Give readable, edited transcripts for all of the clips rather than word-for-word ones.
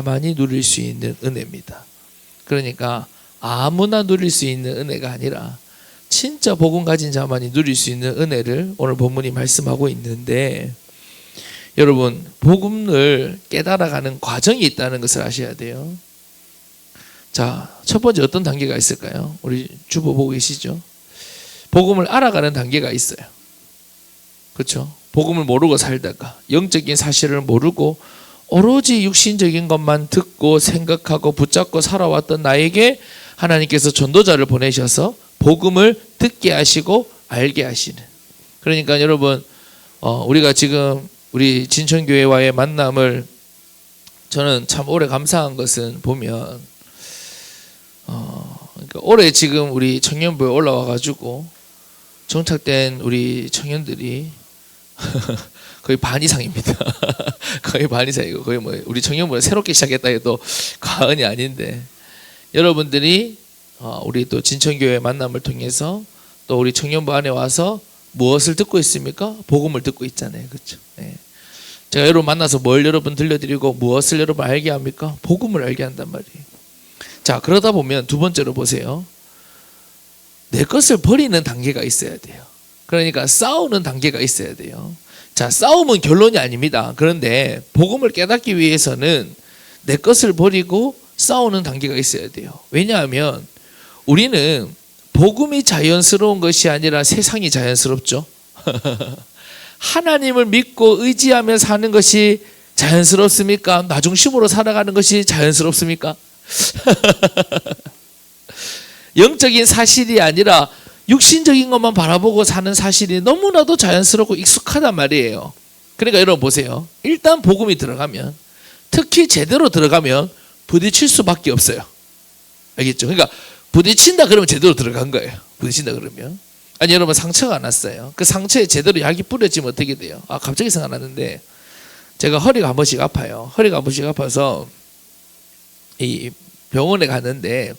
자만이 누릴 수 있는 은혜입니다. 그러니까 아무나 누릴 수 있는 은혜가 아니라 진짜 복음 가진 자만이 누릴 수 있는 은혜를 오늘 본문이 말씀하고 있는데, 여러분 복음을 깨달아가는 과정이 있다는 것을 아셔야 돼요. 자, 첫 번째 어떤 단계가 있을까요? 우리 주보 보고 계시죠? 복음을 알아가는 단계가 있어요. 그렇죠? 복음을 모르고 살다가 영적인 사실을 모르고 오로지 육신적인 것만 듣고 생각하고 붙잡고 살아왔던 나에게 하나님께서 전도자를 보내셔서 복음을 듣게 하시고 알게 하시는. 그러니까 여러분 우리가 지금 우리 진천교회와의 만남을 저는 참 오래 감사한 것은 보면 그러니까 올해 지금 우리 청년부에 올라와 가지고 정착된 우리 청년들이 거의 반 이상입니다. 거의 반 이상이고, 거의 뭐 우리 청년부를 새롭게 시작했다 해도 과언이 아닌데, 여러분들이 우리 또 진천교회 만남을 통해서 또 우리 청년부 안에 와서 무엇을 듣고 있습니까? 복음을 듣고 있잖아요. 그렇죠? 네. 제가 여러분 만나서 뭘 여러분 들려드리고 무엇을 여러분 알게 합니까? 복음을 알게 한단 말이에요. 자, 그러다 보면 두 번째로 보세요. 내 것을 버리는 단계가 있어야 돼요. 그러니까 싸우는 단계가 있어야 돼요. 자, 싸움은 결론이 아닙니다. 그런데 복음을 깨닫기 위해서는 내 것을 버리고 싸우는 단계가 있어야 돼요. 왜냐하면 우리는 복음이 자연스러운 것이 아니라 세상이 자연스럽죠. 하나님을 믿고 의지하며 사는 것이 자연스럽습니까? 나 중심으로 살아가는 것이 자연스럽습니까? 영적인 사실이 아니라 육신적인 것만 바라보고 사는 사실이 너무나도 자연스럽고 익숙하단 말이에요. 그러니까 여러분 보세요. 일단 복음이 들어가면, 특히 제대로 들어가면 부딪힐 수밖에 없어요. 알겠죠? 그러니까 부딪힌다 그러면 제대로 들어간 거예요. 부딪힌다 그러면. 아니, 여러분 상처가 났어요. 그 상처에 제대로 약이 뿌려지면 어떻게 돼요? 갑자기 생각났는데, 제가 허리가 한 번씩 아파요. 허리가 한 번씩 아파서 이 병원에 갔는데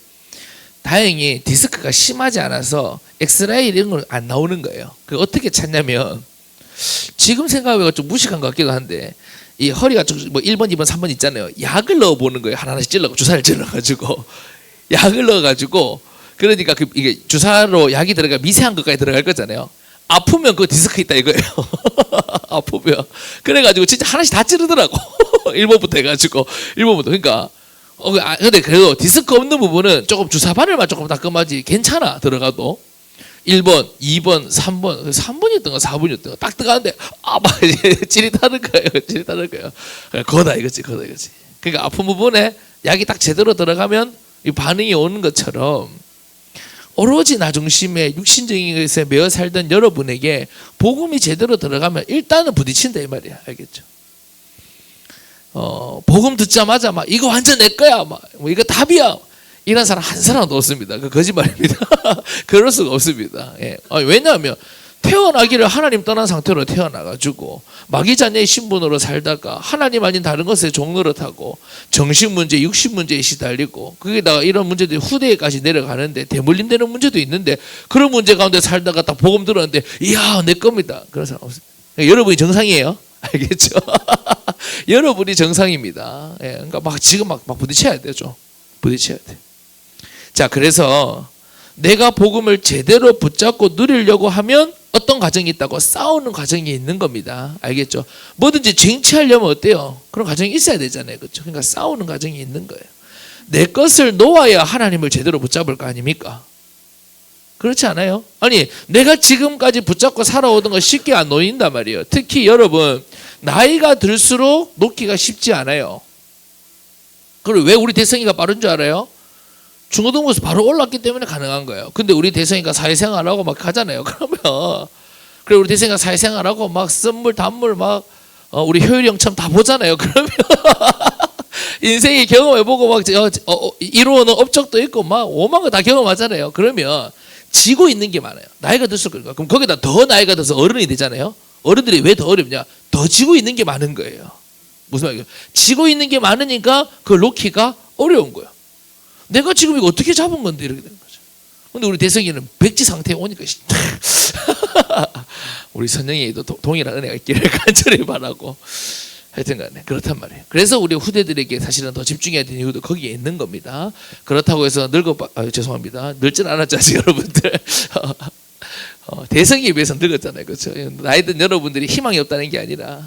다행히 디스크가 심하지 않아서 엑스레이 이런 건 안 나오는 거예요. 그 어떻게 찾냐면, 지금 생각해보면 좀 무식한 것 같기도 한데, 이 허리가 좀 뭐 1번, 2번, 3번 있잖아요. 약을 넣어보는 거예요. 하나씩 찔러고 주사를 찔러가지고 약을 넣어가지고, 그러니까 이게 주사로 약이 들어가 미세한 것까지 들어갈 거잖아요. 아프면 그 디스크 있다 이거예요. 아프면. 그래가지고 진짜 하나씩 다 찌르더라고. 1번부터 해가지고 1번부터. 그러니까 근데 그래도 디스크 없는 부분은 조금 주사 바늘만 조금 따끔하지 괜찮아. 들어가도 1번, 2번, 3번, 3번이었던 거 4번이었던 거 딱 들어가는데 막 찌릿하는 거예요. 찌릿하는 거예요. 거다 이거지. 그러니까 아픈 부분에 약이 딱 제대로 들어가면 이 반응이 오는 것처럼, 오로지 나 중심의 육신적인 것에 매여 살던 여러분에게 복음이 제대로 들어가면 일단은 부딪힌다 이 말이야. 알겠죠? 복음 듣자마자 막 이거 완전 내 거야, 막 이거 답이야, 이런 사람 한 사람도 없습니다. 그 거짓말입니다. 그럴 수가 없습니다. 예. 왜냐하면 태어나기를 하나님 떠난 상태로 태어나가지고 마귀자녀의 신분으로 살다가 하나님 아닌 다른 것에 종노릇하고 정신 문제, 육신 문제에 시달리고, 거기다가 이런 문제들이 후대에까지 내려가는데 대물림되는 문제도 있는데, 그런 문제 가운데 살다가 딱 복음 들었는데 이야 내 겁니다. 그런 사람 없습니다. 여러분이 정상이에요. 알겠죠? 여러분이 정상입니다. 예. 그러니까 지금 막 부딪혀야 되죠. 부딪혀야 돼. 자, 그래서 내가 복음을 제대로 붙잡고 누리려고 하면 어떤 과정이 있다고? 싸우는 과정이 있는 겁니다. 알겠죠? 뭐든지 쟁취하려면 어때요? 그런 과정이 있어야 되잖아요. 그렇죠? 그러니까 싸우는 과정이 있는 거예요. 내 것을 놓아야 하나님을 제대로 붙잡을 거 아닙니까? 그렇지 않아요? 아니, 내가 지금까지 붙잡고 살아오던 거 쉽게 안 놓인단 말이에요. 특히 여러분, 나이가 들수록 놓기가 쉽지 않아요. 그리고 왜 우리 대성이가 빠른 줄 알아요? 중고등부에서 바로 올랐기 때문에 가능한 거예요. 근데 우리 대성이가 사회생활하고 막 가잖아요. 그러면, 그래 우리 대성이가 사회생활하고 막 선물, 단물 막 우리 효율이 형처럼 다 보잖아요. 그러면 인생의 경험해보고 막 이루어놓은 업적도 있고 막 오만 거 다 경험하잖아요. 그러면 지고 있는 게 많아요. 나이가 들수록 그러니까. 그럼 거기다 더 나이가 들어서 어른이 되잖아요. 어른들이 왜 더 어렵냐? 더 지고 있는 게 많은 거예요. 무슨 말이에요? 지고 있는 게 많으니까 그걸 놓기가 어려운 거예요. 내가 지금 이거 어떻게 잡은 건데 이렇게 되는 거죠. 근데 우리 대성이는 백지 상태에 오니까 우리 선영이도 동일한 은혜가 있기를 간절히 바라고. 하여튼간에 그렇단 말이에요. 그래서 우리 후대들에게 사실은 더 집중해야 되는 이유도 거기에 있는 겁니다. 그렇다고 해서 죄송합니다. 늙진 않았죠 아직 여러분들. 대성에 비해서 늙었잖아요, 그렇죠? 나이든 여러분들이 희망이 없다는 게 아니라,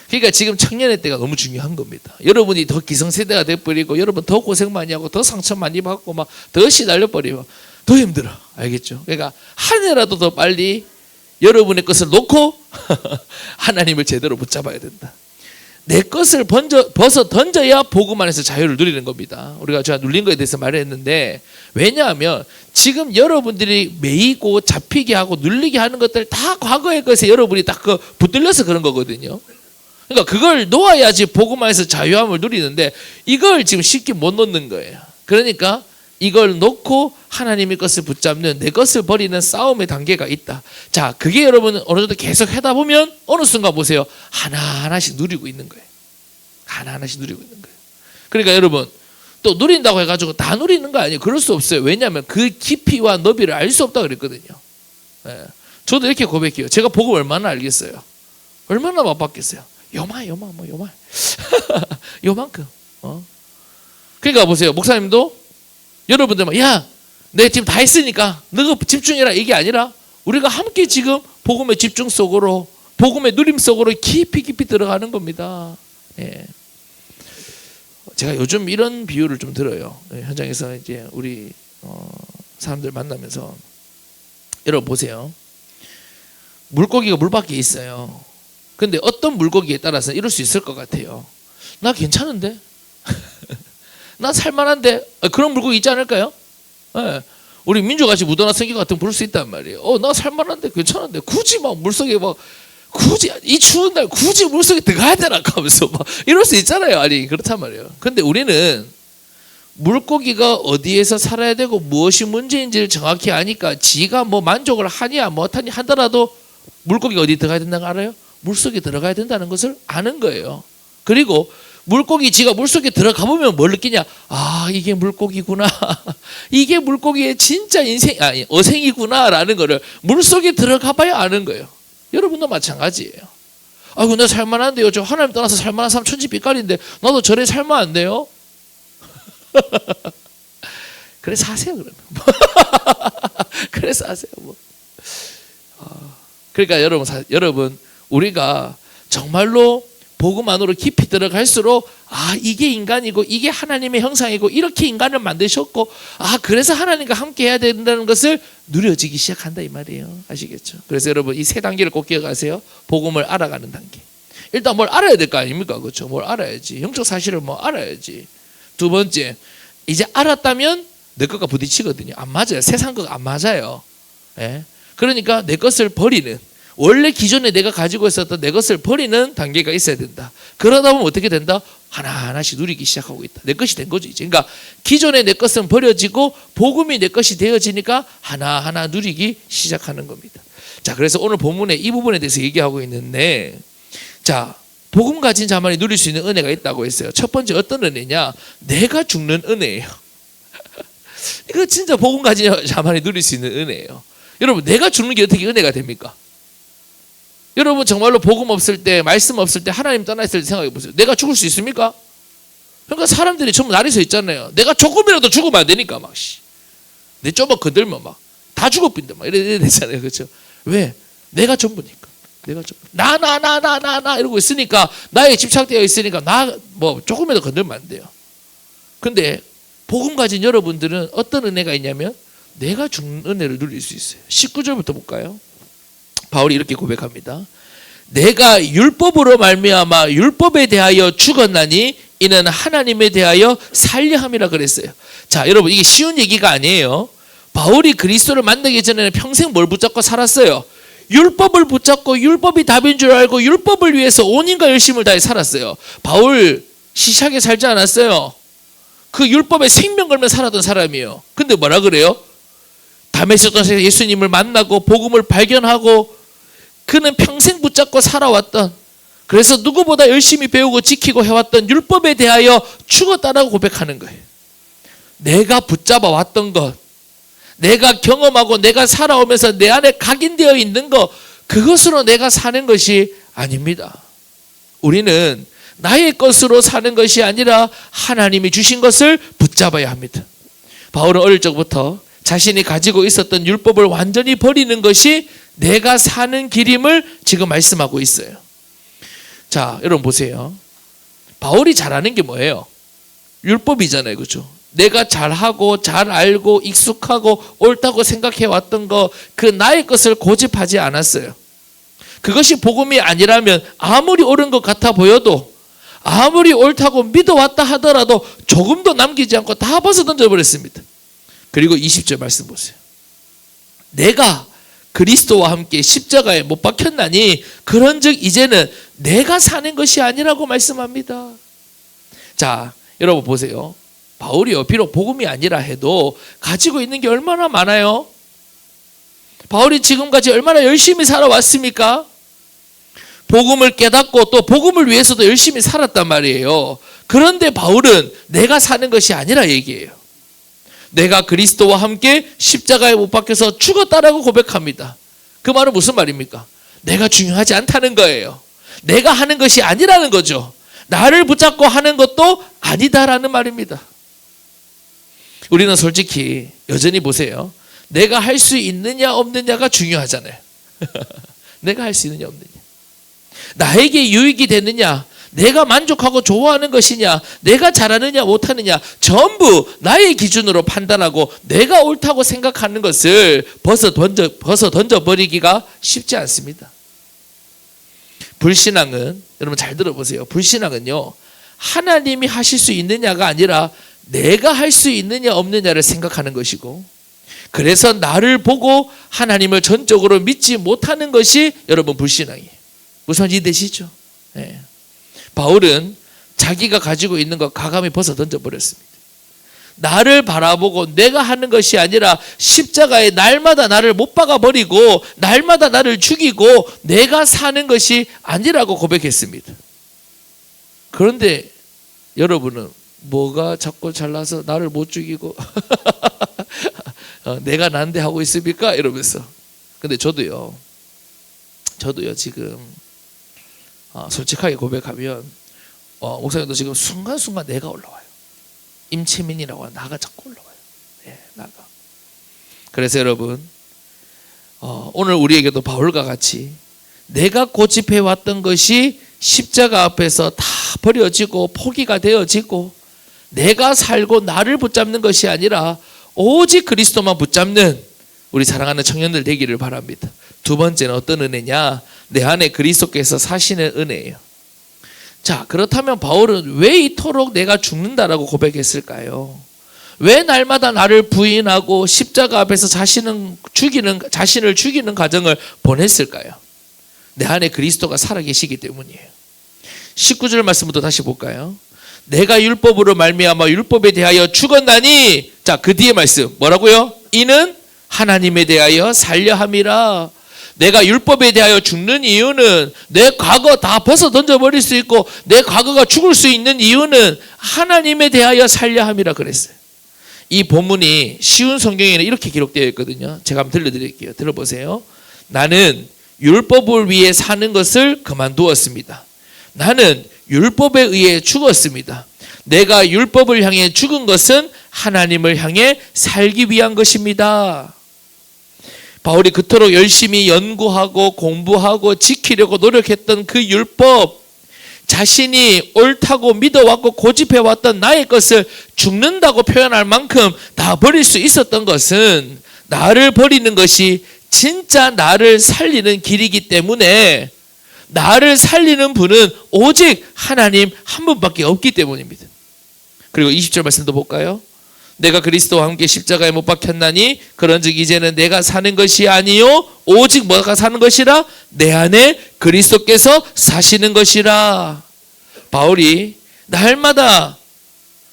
그러니까 지금 청년의 때가 너무 중요한 겁니다. 여러분이 더 기성세대가 돼버리고, 여러분 더 고생 많이 하고, 더 상처 많이 받고, 막 더 시달려버리면 더 힘들어, 알겠죠? 그러니까 한 해라도 더 빨리 여러분의 것을 놓고 하나님을 제대로 붙잡아야 된다. 내 것을 벗어 던져야 복음 안에서 자유를 누리는 겁니다. 우리가 제가 눌린 거에 대해서 말했는데, 왜냐하면 지금 여러분들이 매이고 잡히게 하고 눌리게 하는 것들 다 과거의 것에 여러분이 딱 붙들려서 그런 거거든요. 그러니까 그걸 놓아야지 복음 안에서 자유함을 누리는데, 이걸 지금 쉽게 못 놓는 거예요. 그러니까 이걸 놓고 하나님의 것을 붙잡는, 내 것을 버리는 싸움의 단계가 있다. 자, 그게 여러분 어느 정도 계속 하다 보면 어느 순간 보세요, 하나하나씩 누리고 있는 거예요. 하나하나씩 누리고 있는 거예요. 그러니까 여러분, 또 누린다고 해가지고 다 누리는 거 아니에요. 그럴 수 없어요. 왜냐하면 그 깊이와 너비를 알 수 없다고 그랬거든요. 예. 저도 이렇게 고백해요. 제가 복음 얼마나 알겠어요? 얼마나 맛봤겠어요? 요만 요만큼. 그러니까 보세요, 목사님도 여러분들 막, 야, 내 지금 다 했으니까 너가 집중해라, 이게 아니라 우리가 함께 지금 복음의 집중 속으로, 복음의 누림 속으로 깊이 들어가는 겁니다. 예. 제가 요즘 이런 비유를 좀 들어요. 현장에서 이제 우리 사람들 만나면서, 여러분 보세요. 물고기가 물 밖에 있어요. 근데 어떤 물고기에 따라서 이럴 수 있을 것 같아요. 나 괜찮은데? 나 살만한데? 그런 물고기 있지 않을까요? 네. 우리 민주같이 묻어나 성격 같은 거 부를 수 있단 말이에요. 나 살만한데, 괜찮은데, 굳이 막 물속에 막, 굳이 이 추운 날 굳이 물속에 들어가야 되나 하면서 막 이럴 수 있잖아요. 아니, 그렇단 말이에요. 근데 우리는 물고기가 어디에서 살아야 되고 무엇이 문제인지를 정확히 아니까, 지가 뭐 만족을 하냐 못하냐 하더라도 물고기가 어디 들어가야 된다는 거 알아요? 물속에 들어가야 된다는 것을 아는 거예요. 그리고 물고기, 지가 물속에 들어가 보면 뭘 느끼냐? 아, 이게 물고기구나. 이게 물고기의 진짜 어생이구나라는 거를 물속에 들어가 봐야 아는 거예요. 여러분도 마찬가지예요. 아이고, 나 살만한데요. 저 하나님 떠나서 살만한 사람 천지빛깔인데 나도 저래 살면 안 돼요? 그래 사세요, 그러면. 그래 사세요, 뭐. 그러니까 여러분, 우리가 정말로 복음 안으로 깊이 들어갈수록, 아, 이게 인간이고 이게 하나님의 형상이고 이렇게 인간을 만드셨고, 아, 그래서 하나님과 함께 해야 된다는 것을 누려지기 시작한다, 이 말이에요. 아시겠죠? 그래서 여러분, 이 세 단계를 꼭 기억하세요. 복음을 알아가는 단계. 일단 뭘 알아야 될 거 아닙니까? 그렇죠? 뭘 알아야지. 영적 사실을 뭐 알아야지. 두 번째, 이제 알았다면 내 것과 부딪히거든요. 안 맞아요. 세상 것 안 맞아요. 예? 그러니까 내 것을 버리는, 원래 기존에 내가 가지고 있었던 내 것을 버리는 단계가 있어야 된다. 그러다 보면 어떻게 된다? 하나하나씩 누리기 시작하고 있다. 내 것이 된 거죠, 이제. 그러니까 기존에 내 것은 버려지고 복음이 내 것이 되어지니까 하나하나 누리기 시작하는 겁니다. 자, 그래서 오늘 본문에 이 부분에 대해서 얘기하고 있는데, 자, 복음 가진 자만이 누릴 수 있는 은혜가 있다고 했어요. 첫 번째 어떤 은혜냐? 내가 죽는 은혜예요. 이거 진짜 복음 가진 자만이 누릴 수 있는 은혜예요. 여러분, 내가 죽는 게 어떻게 은혜가 됩니까? 여러분, 정말로 복음 없을 때, 말씀 없을 때, 하나님 떠났을 때 생각해 보세요. 내가 죽을 수 있습니까? 그러니까 사람들이 전부 날이 서 있잖아요. 내가 조금이라도 죽으면 안 되니까 막, 내 조금 건들면 막 다 죽어버린다 막 이래 되잖아요. 그렇죠? 왜? 내가 전부니까. 내가 전부. 나 이러고 있으니까, 나에 집착되어 있으니까 나 뭐 조금이라도 건들면 안 돼요. 근데 복음 가진 여러분들은 어떤 은혜가 있냐면, 내가 죽는 은혜를 누릴 수 있어요. 19절부터 볼까요? 바울이 이렇게 고백합니다. 내가 율법으로 말미암아 율법에 대하여 죽었나니 이는 하나님에 대하여 살려 함이라 그랬어요. 자, 여러분, 이게 쉬운 얘기가 아니에요. 바울이 그리스도를 만나기 전에는 평생 뭘 붙잡고 살았어요? 율법을 붙잡고 율법이 답인 줄 알고 율법을 위해서 온 힘과 열심을 다해 살았어요. 바울 시시하게 살지 않았어요. 그 율법에 생명 걸며 살았던 사람이에요. 근데 뭐라 그래요? 다메섹에서 예수님을 만나고 복음을 발견하고, 그는 평생 붙잡고 살아왔던, 그래서 누구보다 열심히 배우고 지키고 해왔던 율법에 대하여 죽었다라고 고백하는 거예요. 내가 붙잡아 왔던 것, 내가 경험하고 내가 살아오면서 내 안에 각인되어 있는 것, 그것으로 내가 사는 것이 아닙니다. 우리는 나의 것으로 사는 것이 아니라 하나님이 주신 것을 붙잡아야 합니다. 바울은 어릴 적부터 자신이 가지고 있었던 율법을 완전히 버리는 것이 내가 사는 길임을 지금 말씀하고 있어요. 자, 여러분 보세요. 바울이 잘하는 게 뭐예요? 율법이잖아요. 그렇죠? 내가 잘하고 잘 알고 익숙하고 옳다고 생각해 왔던 거, 그 나의 것을 고집하지 않았어요. 그것이 복음이 아니라면 아무리 옳은 것 같아 보여도, 아무리 옳다고 믿어왔다 하더라도 조금도 남기지 않고 다 벗어 던져버렸습니다. 그리고 20절 말씀 보세요. 내가 그리스도와 함께 십자가에 못 박혔나니 그런즉 이제는 내가 사는 것이 아니라고 말씀합니다. 자, 여러분 보세요. 바울이요, 비록 복음이 아니라 해도 가지고 있는 게 얼마나 많아요? 바울이 지금까지 얼마나 열심히 살아왔습니까? 복음을 깨닫고 또 복음을 위해서도 열심히 살았단 말이에요. 그런데 바울은 내가 사는 것이 아니라 얘기해요. 내가 그리스도와 함께 십자가에 못 박혀서 죽었다라고 고백합니다. 그 말은 무슨 말입니까? 내가 중요하지 않다는 거예요. 내가 하는 것이 아니라는 거죠. 나를 붙잡고 하는 것도 아니다라는 말입니다. 우리는 솔직히 여전히 보세요. 내가 할 수 있느냐 없느냐가 중요하잖아요. 내가 할 수 있느냐 없느냐. 나에게 유익이 되느냐, 내가 만족하고 좋아하는 것이냐, 내가 잘하느냐 못하느냐, 전부 나의 기준으로 판단하고 내가 옳다고 생각하는 것을 벗어 던져버리기가 쉽지 않습니다. 불신앙은, 여러분 잘 들어보세요. 불신앙은요, 하나님이 하실 수 있느냐가 아니라 내가 할 수 있느냐 없느냐를 생각하는 것이고, 그래서 나를 보고 하나님을 전적으로 믿지 못하는 것이 여러분 불신앙이에요. 무슨 말인지 되시죠? 네. 바울은 자기가 가지고 있는 것 가감히 벗어 던져버렸습니다. 나를 바라보고 내가 하는 것이 아니라 십자가에 날마다 나를 못 박아버리고 날마다 나를 죽이고 내가 사는 것이 아니라고 고백했습니다. 그런데 여러분은 뭐가 자꾸 잘나서 나를 못 죽이고 내가 난데 하고 있습니까? 이러면서. 근데 저도요 지금 솔직하게 고백하면 목사님도 지금 순간순간 내가 올라와요. 임채민이라고 나가 자꾸 올라와요. 네, 나가. 그래서 여러분 오늘 우리에게도 바울과 같이 내가 고집해왔던 것이 십자가 앞에서 다 버려지고 포기가 되어지고 내가 살고 나를 붙잡는 것이 아니라 오직 그리스도만 붙잡는 우리 사랑하는 청년들 되기를 바랍니다. 두 번째는 어떤 은혜냐? 내 안에 그리스도께서 사시는 은혜예요. 자, 그렇다면 바울은 왜 이토록 내가 죽는다라고 고백했을까요? 왜 날마다 나를 부인하고 십자가 앞에서 자신을 죽이는 과정을 보냈을까요? 내 안에 그리스도가 살아계시기 때문이에요. 19절 말씀부터 다시 볼까요? 내가 율법으로 말미암아 율법에 대하여 죽었나니, 자, 그 뒤에 말씀 뭐라고요? 이는 하나님에 대하여 살려 함이라. 내가 율법에 대하여 죽는 이유는 내 과거 다 벗어 던져버릴 수 있고 내 과거가 죽을 수 있는 이유는 하나님에 대하여 살려 함이라 그랬어요. 이 본문이 쉬운 성경에는 이렇게 기록되어 있거든요. 제가 한번 들려드릴게요. 들어보세요. 나는 율법을 위해 사는 것을 그만두었습니다. 나는 율법에 의해 죽었습니다. 내가 율법을 향해 죽은 것은 하나님을 향해 살기 위한 것입니다. 바울이 그토록 열심히 연구하고 공부하고 지키려고 노력했던 그 율법, 자신이 옳다고 믿어왔고 고집해왔던 나의 것을 죽는다고 표현할 만큼 다 버릴 수 있었던 것은 나를 버리는 것이 진짜 나를 살리는 길이기 때문에 나를 살리는 분은 오직 하나님 한 분밖에 없기 때문입니다. 그리고 20절 말씀도 볼까요? 내가 그리스도와 함께 십자가에 못 박혔나니 그런즉 이제는 내가 사는 것이 아니요 오직 뭐가 사는 것이라? 내 안에 그리스도께서 사시는 것이라. 바울이 날마다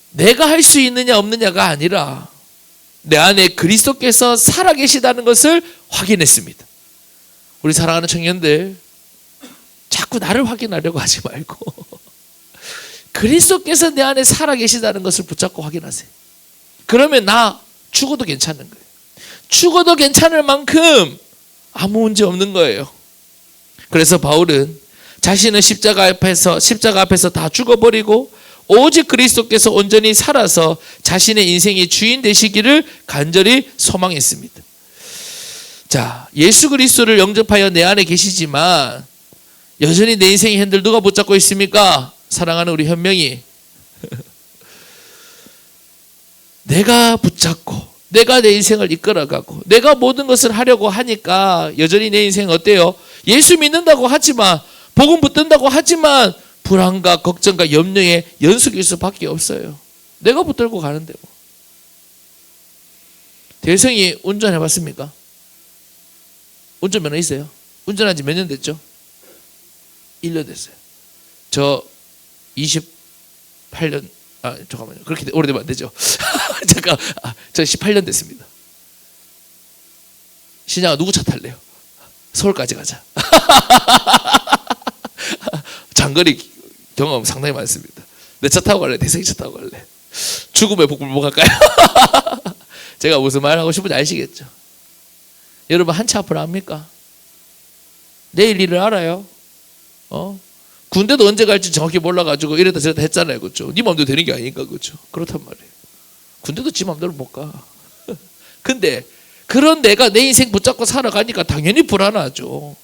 내가 할 수 있느냐 없느냐가 아니라 내 안에 그리스도께서 살아계시다는 것을 확인했습니다. 우리 사랑하는 청년들, 자꾸 나를 확인하려고 하지 말고 그리스도께서 내 안에 살아계시다는 것을 붙잡고 확인하세요. 그러면 나 죽어도 괜찮은 거예요. 죽어도 괜찮을 만큼 아무 문제 없는 거예요. 그래서 바울은 자신은 십자가 앞에서 다 죽어버리고 오직 그리스도께서 온전히 살아서 자신의 인생의 주인 되시기를 간절히 소망했습니다. 자, 예수 그리스도를 영접하여 내 안에 계시지만 여전히 내 인생의 핸들 누가 붙잡고 있습니까? 사랑하는 우리 현명이. 내가 붙잡고 내가 내 인생을 이끌어가고 내가 모든 것을 하려고 하니까 여전히 내 인생 어때요? 예수 믿는다고 하지만 복음 붙든다고 하지만 불안과 걱정과 염려의 연속일 수밖에 없어요. 내가 붙들고 가는데 뭐. 대성이 운전해봤습니까? 운전면허 있어요? 운전한 지 몇 년 됐죠? 1년 됐어요. 저 28년 잠깐만요. 그렇게 오래되면 안 되죠. 잠깐, 저 18년 됐습니다. 신양아 누구 차 탈래요? 서울까지 가자. 장거리 경험 상당히 많습니다. 내 차 타고 갈래? 대성이 차 타고 갈래? 죽음의 복불복 할까요? 제가 무슨 말 하고 싶은지 아시겠죠? 여러분 한 차 앞을 압니까? 내일 일을 알아요? 군대도 언제 갈지 정확히 몰라가지고 이랬다 저랬다 했잖아요. 그렇죠? 네 마음대로 되는 게 아니니까. 그렇죠? 그렇단 말이에요. 군대도 지 마음대로 못 가. 근데 그런 내가 내 인생 붙잡고 살아가니까 당연히 불안하죠.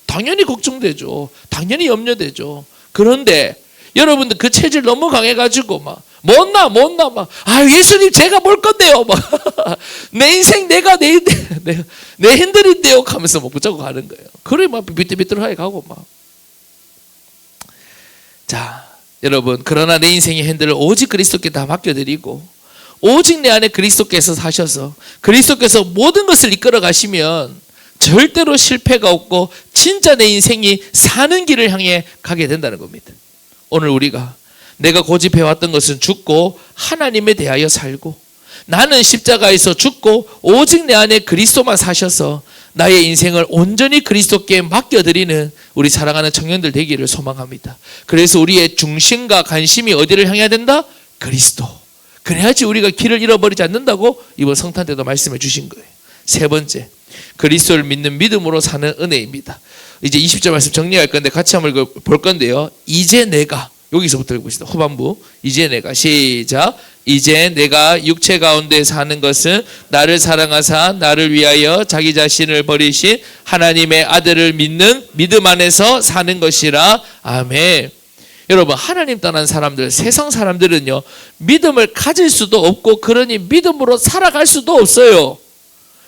당연히 걱정되죠. 당연히 염려되죠. 그런데 여러분들 그 체질 너무 강해가지고 막 못나 막 예수님 제가 뭘 건데요 막 내 인생 내 핸들인데요 하면서 막 붙잡고 가는 거예요. 그래 막 비뚤비뚤하게 가고 막. 자, 여러분 그러나 내 인생의 핸들을 오직 그리스도께 다 맡겨드리고 오직 내 안에 그리스도께서 사셔서 그리스도께서 모든 것을 이끌어 가시면 절대로 실패가 없고 진짜 내 인생이 사는 길을 향해 가게 된다는 겁니다. 오늘 우리가 내가 고집해왔던 것은 죽고 하나님에 대하여 살고 나는 십자가에서 죽고 오직 내 안에 그리스도만 사셔서 나의 인생을 온전히 그리스도께 맡겨드리는 우리 사랑하는 청년들 되기를 소망합니다. 그래서 우리의 중심과 관심이 어디를 향해야 된다? 그리스도. 그래야지 우리가 길을 잃어버리지 않는다고 이번 성탄 때도 말씀해 주신 거예요. 세 번째, 그리스도를 믿는 믿음으로 사는 은혜입니다. 이제 20절 말씀 정리할 건데 같이 한번 볼 건데요. 이제 내가 여기서부터 읽고 있습니다. 후반부. 이제 내가 시작. 이제 내가 육체 가운데 사는 것은 나를 사랑하사 나를 위하여 자기 자신을 버리신 하나님의 아들을 믿는 믿음 안에서 사는 것이라. 아멘. 여러분 하나님 떠난 사람들, 세상 사람들은요 믿음을 가질 수도 없고 그러니 믿음으로 살아갈 수도 없어요.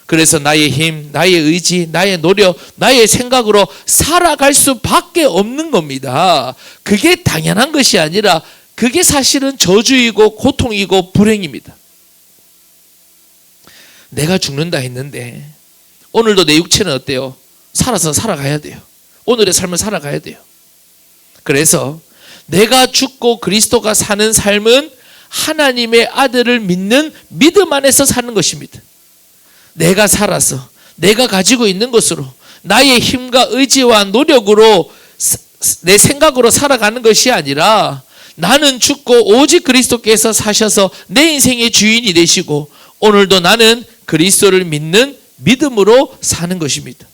그래서 나의 힘, 나의 의지, 나의 노력, 나의 생각으로 살아갈 수밖에 없는 겁니다. 그게 당연한 것이 아니라 그게 사실은 저주이고 고통이고 불행입니다. 내가 죽는다 했는데 오늘도 내 육체는 어때요? 살아서 살아가야 돼요. 오늘의 삶을 살아가야 돼요. 그래서 내가 죽고 그리스도가 사는 삶은 하나님의 아들을 믿는 믿음 안에서 사는 것입니다. 내가 살아서 내가 가지고 있는 것으로 나의 힘과 의지와 노력으로 내 생각으로 살아가는 것이 아니라 나는 죽고 오직 그리스도께서 사셔서 내 인생의 주인이 되시고 오늘도 나는 그리스도를 믿는 믿음으로 사는 것입니다.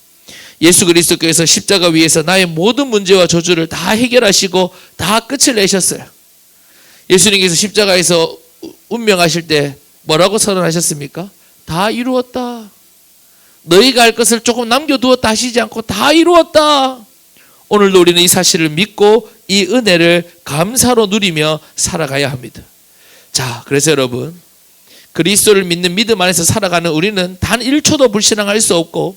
예수 그리스도께서 십자가 위에서 나의 모든 문제와 저주를 다 해결하시고 다 끝을 내셨어요. 예수님께서 십자가에서 운명하실 때 뭐라고 선언하셨습니까? 다 이루었다. 너희가 할 것을 조금 남겨두었다 하시지 않고 다 이루었다. 오늘도 우리는 이 사실을 믿고 이 은혜를 감사로 누리며 살아가야 합니다. 자, 그래서 여러분 그리스도를 믿는 믿음 안에서 살아가는 우리는 단 1초도 불신앙할 수 없고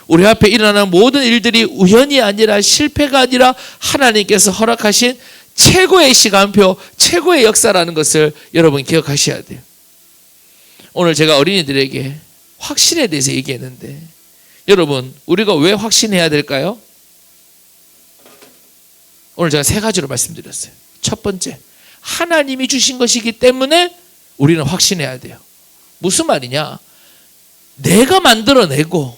우리 앞에 일어나는 모든 일들이 우연이 아니라 실패가 아니라 하나님께서 허락하신 최고의 시간표, 최고의 역사라는 것을 여러분 기억하셔야 돼요. 오늘 제가 어린이들에게 확신에 대해서 얘기했는데 여러분 우리가 왜 확신해야 될까요? 오늘 제가 세 가지로 말씀드렸어요. 첫 번째, 하나님이 주신 것이기 때문에 우리는 확신해야 돼요. 무슨 말이냐? 내가 만들어내고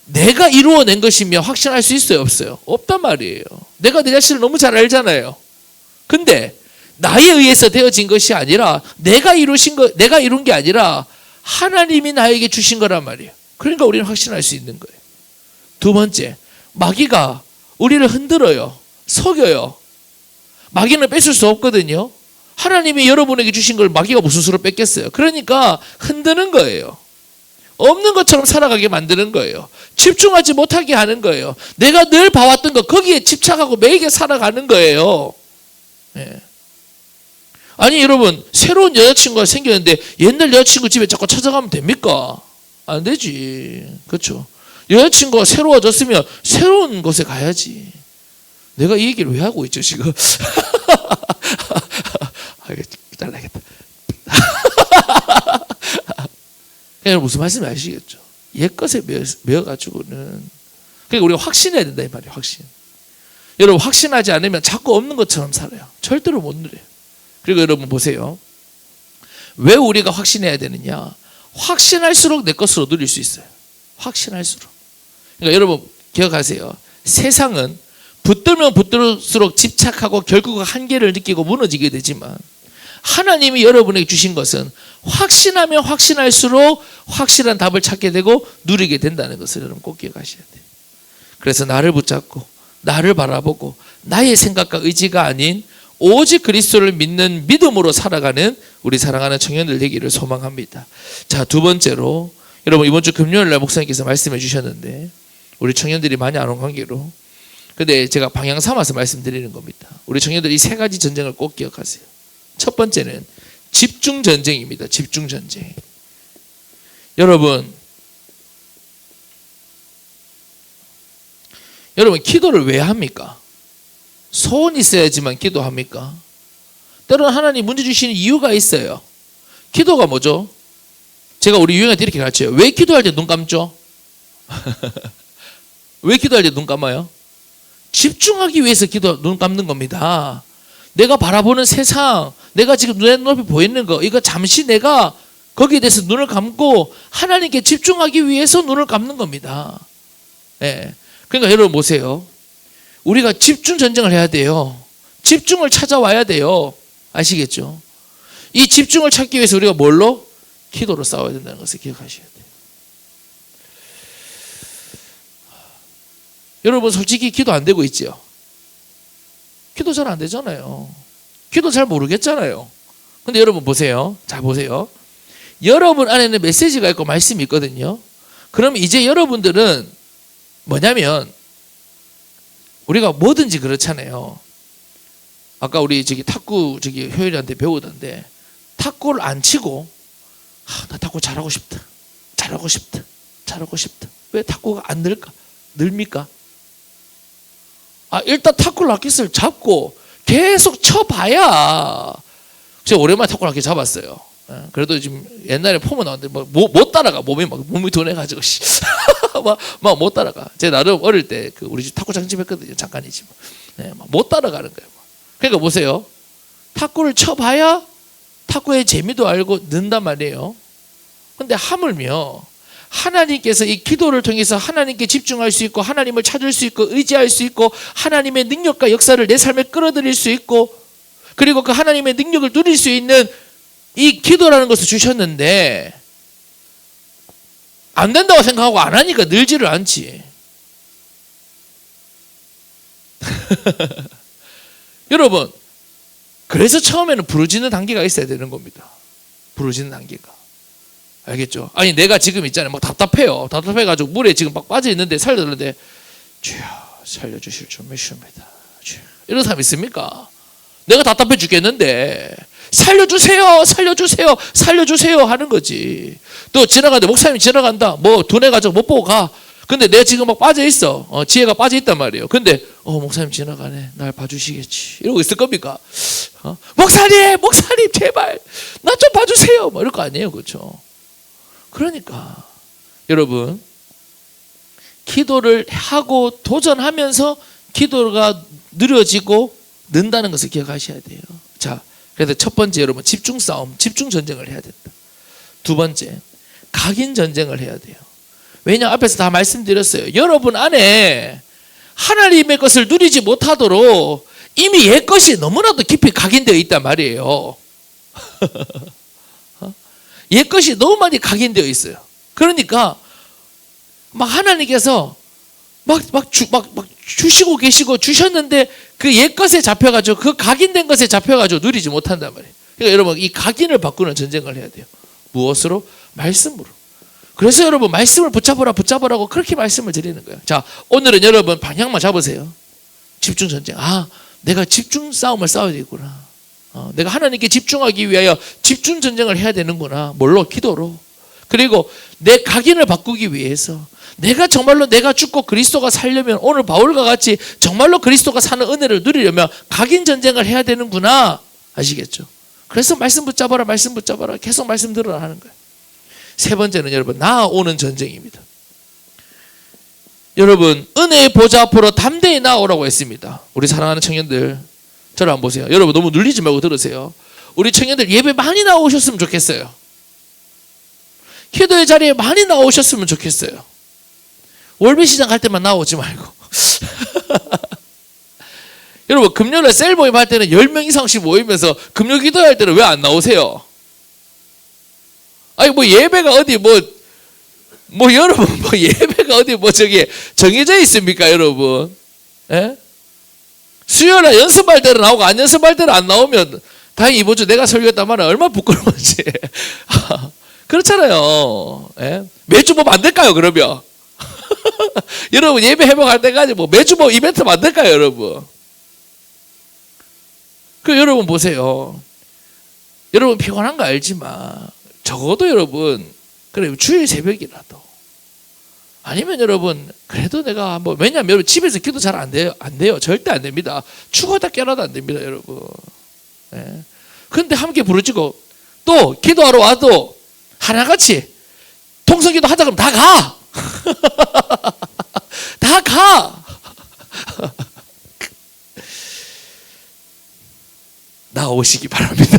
내가 이루어낸 것이면 확신할 수 있어요? 없어요? 없단 말이에요. 내가 내 자신을 너무 잘 알잖아요. 근데 나에 의해서 되어진 것이 아니라 내가 이룬 게 아니라 하나님이 나에게 주신 거란 말이에요. 그러니까 우리는 확신할 수 있는 거예요. 두 번째, 마귀가 우리를 흔들어요. 속여요. 마귀는 뺏을 수 없거든요. 하나님이 여러분에게 주신 걸 마귀가 무슨 수로 뺏겠어요? 그러니까 흔드는 거예요. 없는 것처럼 살아가게 만드는 거예요. 집중하지 못하게 하는 거예요. 내가 늘 봐왔던 거 거기에 집착하고 매이게 살아가는 거예요. 예. 아니 여러분, 새로운 여자친구가 생겼는데 옛날 여자친구 집에 자꾸 찾아가면 됩니까? 안 되지. 그렇죠? 여자친구가 새로워졌으면 새로운 곳에 가야지. 내가 이 얘기를 왜 하고 있죠 지금? 잘나겠다. 무슨 말씀인지 아시겠죠? 옛것에 매어가지고는. 그러니까 우리가 확신해야 된다 이 말이에요. 확신. 여러분 확신하지 않으면 자꾸 없는 것처럼 살아요. 절대로 못 누려요. 그리고 여러분 보세요. 왜 우리가 확신해야 되느냐? 확신할수록 내 것으로 누릴 수 있어요. 확신할수록. 그러니까 여러분 기억하세요. 세상은 붙들면 붙들수록 집착하고 결국 한계를 느끼고 무너지게 되지만 하나님이 여러분에게 주신 것은 확신하면 확신할수록 확실한 답을 찾게 되고 누리게 된다는 것을 여러분 꼭 기억하셔야 돼요. 그래서 나를 붙잡고 나를 바라보고 나의 생각과 의지가 아닌 오직 그리스도를 믿는 믿음으로 살아가는 우리 사랑하는 청년들 되기를 소망합니다. 자, 두 번째로 여러분 이번 주 금요일 날 목사님께서 말씀해 주셨는데 우리 청년들이 많이 안 온 관계로 근데 제가 방향 삼아서 말씀드리는 겁니다. 우리 청년들 이 세 가지 전쟁을 꼭 기억하세요. 첫 번째는 집중 전쟁입니다. 집중 전쟁. 여러분 기도를 왜 합니까? 소원이 있어야지만 기도합니까? 때로는 하나님 문제 주시는 이유가 있어요. 기도가 뭐죠? 제가 우리 유형한테 이렇게 가르쳐요. 왜 기도할 때 눈 감죠? 왜 기도할 때 눈 감아요? 집중하기 위해서 눈 감는 겁니다. 내가 바라보는 세상, 내가 지금 눈에 높이 보이는 거, 이거 잠시 내가 거기에 대해서 눈을 감고 하나님께 집중하기 위해서 눈을 감는 겁니다. 예. 그러니까 여러분 보세요. 우리가 집중 전쟁을 해야 돼요. 집중을 찾아와야 돼요. 아시겠죠? 이 집중을 찾기 위해서 우리가 뭘로? 기도로 싸워야 된다는 것을 기억하셔야 돼요. 여러분 솔직히 기도 안 되고 있죠? 기도 잘 안 되잖아요. 기도 잘 모르겠잖아요. 근데 여러분 보세요. 잘 보세요. 여러분 안에는 메시지가 있고 말씀이 있거든요. 그럼 이제 여러분들은 뭐냐면 우리가 뭐든지 그렇잖아요. 아까 우리 탁구 효율이한테 배우던데 탁구를 안 치고 나 탁구 잘하고 싶다. 왜 탁구가 안 늘까? 늘입니까? 일단 탁구 라켓을 잡고 계속 쳐봐야. 제가 오랜만에 탁구 라켓 잡았어요. 그래도 지금 옛날에 폼은 나왔는데 못 따라가. 몸이 둔해가지고 막 못 따라가. 제가 나름 어릴 때 우리 집 탁구 장집 했거든요. 잠깐이지만 못 따라가는 거예요. 그러니까 보세요. 탁구를 쳐봐야 탁구의 재미도 알고 는단 말이에요. 근데 하물며 하나님께서 이 기도를 통해서 하나님께 집중할 수 있고 하나님을 찾을 수 있고 의지할 수 있고 하나님의 능력과 역사를 내 삶에 끌어들일 수 있고 그리고 그 하나님의 능력을 누릴 수 있는 이 기도라는 것을 주셨는데 안 된다고 생각하고 안 하니까 늘지를 않지. 여러분 그래서 처음에는 부르짖는 단계가 있어야 되는 겁니다. 부르짖는 단계가. 알겠죠? 아니 내가 지금 있잖아요. 막 답답해요. 답답해가지고 물에 지금 막 빠져있는데 살려달라는데 주여 살려주실 줄 믿습니다. 주여. 이런 사람 있습니까? 내가 답답해 죽겠는데 살려주세요 하는 거지. 또 지나가는데 목사님이 지나간다. 둔해가지고 못 보고 가. 근데 내가 지금 막 빠져있어. 지혜가 빠져있단 말이에요. 근데 목사님 지나가네. 날 봐주시겠지. 이러고 있을 겁니까? 목사님 제발 나 좀 봐주세요. 이럴 거 아니에요. 그렇죠? 그러니까 여러분 기도를 하고 도전하면서 기도가 느려지고 는다는 것을 기억하셔야 돼요. 자, 그래서 첫 번째 여러분 집중 싸움, 집중 전쟁을 해야 된다. 두 번째 각인 전쟁을 해야 돼요. 왜냐 앞에서 다 말씀드렸어요. 여러분 안에 하나님의 것을 누리지 못하도록 이미 옛 것이 너무나도 깊이 각인되어 있단 말이에요. 옛 것이 너무 많이 각인되어 있어요. 그러니까 막 하나님께서 막 주시고 계시고 주셨는데 그 옛것에 잡혀가지고 그 각인된 것에 잡혀가지고 누리지 못한단 말이에요. 그러니까 여러분 이 각인을 바꾸는 전쟁을 해야 돼요. 무엇으로? 말씀으로. 그래서 여러분 말씀을 붙잡으라고 그렇게 말씀을 드리는 거예요. 자, 오늘은 여러분 방향만 잡으세요. 집중 전쟁. 아, 내가 집중 싸움을 싸워야 되구나. 내가 하나님께 집중하기 위하여 집중 전쟁을 해야 되는구나. 뭘로? 기도로. 그리고 내 각인을 바꾸기 위해서 내가 정말로 내가 죽고 그리스도가 살려면 오늘 바울과 같이 정말로 그리스도가 사는 은혜를 누리려면 각인 전쟁을 해야 되는구나. 아시겠죠? 그래서 말씀 붙잡아라 계속 말씀 들으라 하는 거예요. 세 번째는 여러분 나아오는 전쟁입니다. 여러분 은혜의 보좌 앞으로 담대히 나아오라고 했습니다. 우리 사랑하는 청년들 저를 한번 보세요. 여러분 너무 눌리지 말고 들으세요. 우리 청년들 예배 많이 나오셨으면 좋겠어요. 기도의 자리에 많이 나오셨으면 좋겠어요. 월미시장 갈 때만 나오지 말고 여러분 금요일에 셀 모임 할 때는 10명 이상씩 모이면서 금요 기도할 때는 왜 안 나오세요? 아니 뭐 예배가 어디 뭐 여러분 뭐 예배가 어디 뭐 저기 정해져 있습니까 여러분? 예? 수요일에 연습할 때는 나오고 안 연습할 때는 안 나오면 다행히 이번 주 내가 설교했단 말은 얼마나 부끄러운지. 그렇잖아요. 예? 매주 뭐 만들까요 그러면? 여러분 예배 회복할 때까지 뭐 매주 뭐 이벤트 만들까요 여러분? 그 여러분 보세요. 여러분 피곤한 거 알지만 적어도 여러분 그래 주일 새벽이라도 아니면 여러분 그래도 내가 한번 왜냐하면 여러분 집에서 기도 잘 안 돼요. 절대 안 됩니다. 죽어다 깨어나도 안 됩니다 여러분. 예. 근데 함께 부르짖고 또 기도하러 와도 하나같이 통성기도 하자 그러면 다 가. 다 가. 나오시기 바랍니다.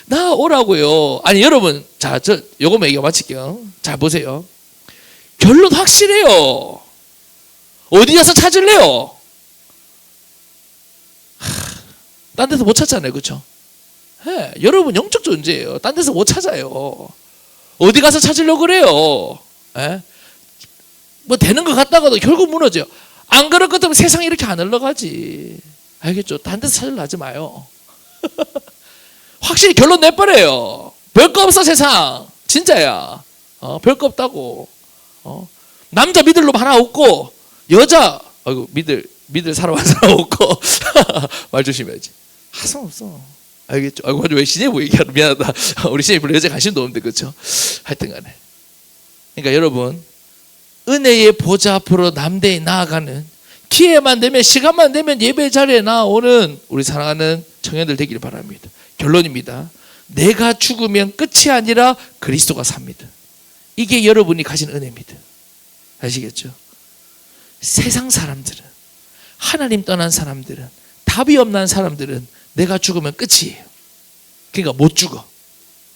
나오라고요. 아니 여러분 자 저 요거만 얘기 마칠게요. 자 보세요. 결론 확실해요. 어디 가서 찾을래요? 딴 데서 못 찾잖아요. 그렇죠? 네, 여러분 영적 존재예요. 딴 데서 못 찾아요. 어디 가서 찾으려고 그래요? 네? 뭐 되는 것 같다가도 결국 무너져요. 안 그럴 것 같으면 세상이 이렇게 안 흘러가지. 알겠죠? 딴 데서 찾으려 하지 마요. 확실히 결론 내버려요. 별거 없어 세상. 진짜야. 별거 없다고. 남자 믿을 놈 하나 없고 여자 아이고 믿을 사람 하나 없고 말 조심해야지. 하상 없어. 알겠죠? 아이고 왜 신예부 얘기하는 미안하다. 우리 신예부 별로 여자 관심도 없는데 그렇죠? 하여튼간에. 그러니까 여러분 은혜의 보좌 앞으로 남대히 나아가는 기회만 되면 시간만 되면 예배 자리에 나오는 우리 사랑하는 청년들 되기를 바랍니다. 결론입니다. 내가 죽으면 끝이 아니라 그리스도가 삽니다. 이게 여러분이 가진 은혜입니다. 아시겠죠? 세상 사람들은 하나님 떠난 사람들은 답이 없는 사람들은 내가 죽으면 끝이에요. 그러니까 못 죽어.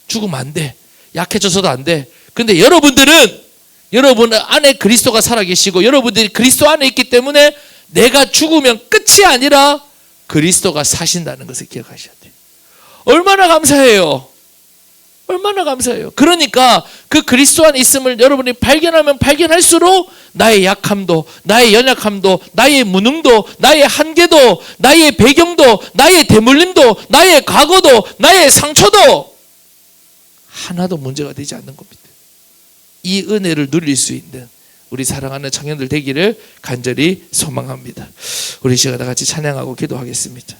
죽으면 안 돼. 약해져서도 안 돼. 근데 여러분들은 여러분 안에 그리스도가 살아계시고 여러분들이 그리스도 안에 있기 때문에 내가 죽으면 끝이 아니라 그리스도가 사신다는 것을 기억하셔야 돼요. 얼마나 감사해요. 얼마나 감사해요. 그러니까 그 그리스도 안에 있음을 여러분이 발견하면 발견할수록 나의 약함도 나의 연약함도 나의 무능도 나의 한계도 나의 배경도 나의 대물림도 나의 과거도 나의 상처도 하나도 문제가 되지 않는 겁니다. 이 은혜를 누릴 수 있는 우리 사랑하는 청년들 되기를 간절히 소망합니다. 우리 시간 다 같이 찬양하고 기도하겠습니다.